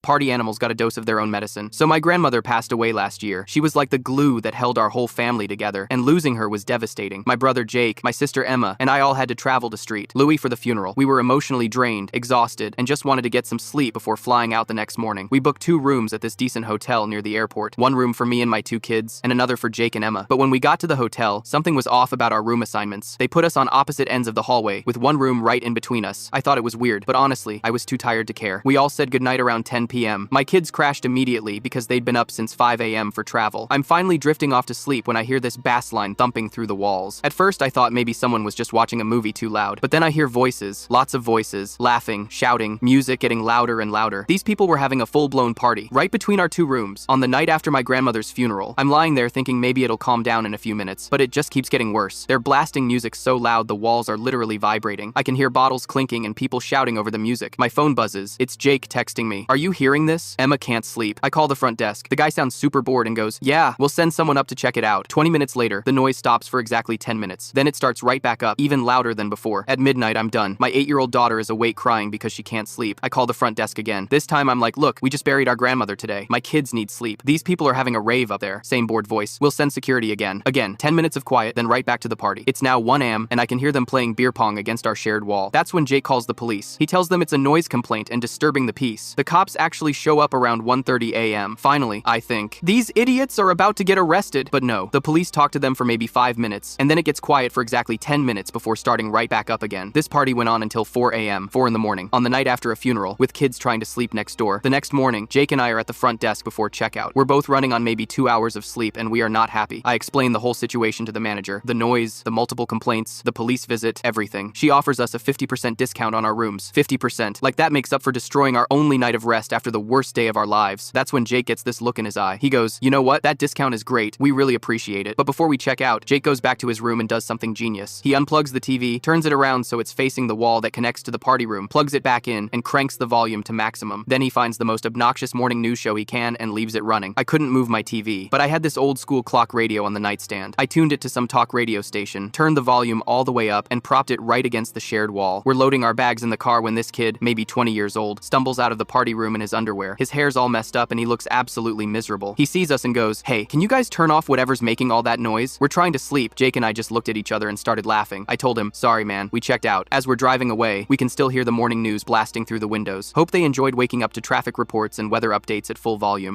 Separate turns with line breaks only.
Party animals got a dose of their own medicine. So my grandmother passed away last year. She was like the glue that held our whole family together, and losing her was devastating. My brother Jake, my sister Emma, and I all had to travel to St. Louis for the funeral. We were emotionally drained, exhausted, and just wanted to get some sleep before flying out the next morning. We booked 2 rooms at this decent hotel near the airport. 1 room for me and my 2 kids, and another for Jake and Emma. But when we got to the hotel, something was off about our room assignments. They put us on opposite ends of the hallway, with 1 room right in between us. I thought it was weird, but honestly, I was too tired to care. We all said goodnight around 10 p.m. My kids crashed immediately because they'd been up since 5 a.m. for travel. I'm finally drifting off to sleep when I hear this bass line thumping through the walls. At first, I thought maybe someone was just watching a movie too loud, but then I hear voices, lots of voices, laughing, shouting, music getting louder and louder. These people were having a full-blown party right between our 2 rooms on the night after my grandmother's funeral. I'm lying there thinking maybe it'll calm down in a few minutes, but it just keeps getting worse. They're blasting music so loud the walls are literally vibrating. I can hear bottles clinking and people shouting over the music. My phone buzzes. It's Jake texting me. Are you hearing this? Emma can't sleep. I call the front desk. The guy sounds super bored and goes, yeah, we'll send someone up to check it out. 20 minutes later, the noise stops for exactly 10 minutes. Then it starts right back up, even louder than before. At midnight, I'm done. My 8-year-old daughter is awake crying because she can't sleep. I call the front desk again. This time I'm like, look, we just buried our grandmother today. My kids need sleep. These people are having a rave up there. Same bored voice. We'll send security again. Again, 10 minutes of quiet, then right back to the party. It's now 1 a.m. and I can hear them playing beer pong against our shared wall. That's when Jake calls the police. He tells them it's a noise complaint and disturbing the peace. The cops actually show up around 1:30 a.m. Finally, I think, these idiots are about to get arrested. But no, the police talk to them for maybe 5 minutes, and then it gets quiet for exactly 10 minutes before starting right back up again. This party went on until 4 a.m., 4 in the morning, on the night after a funeral, with kids trying to sleep next door. The next morning, Jake and I are at the front desk before checkout. We're both running on maybe 2 hours of sleep, and we are not happy. I explain the whole situation to the manager. The noise, the multiple complaints, the police visit, everything. She offers us a 50% discount on our rooms. 50%. Like that makes up for destroying our only night of rest after the worst day of our lives. That's when Jake gets this look in his eye. He goes, you know what? That discount is great. We really appreciate it. But before we check out, Jake goes back to his room and does something genius. He unplugs the TV, turns it around so it's facing the wall that connects to the party room, plugs it back in, and cranks the volume to maximum. Then he finds the most obnoxious morning news show he can and leaves it running. I couldn't move my TV, but I had this old school clock radio on the nightstand. I tuned it to some talk radio station, turned the volume all the way up, and propped it right against the shared wall. We're loading our bags in the car when this kid, maybe 20 years old, stumbles out of the party room in his underwear. His hair's all messed up and he looks absolutely miserable. He sees us and goes, hey, can you guys turn off whatever's making all that noise? We're trying to sleep. Jake and I just looked at each other and started laughing. I told him, sorry man, we checked out. As we're driving away, we can still hear the morning news blasting through the windows. Hope they enjoyed waking up to traffic reports and weather updates at full volume.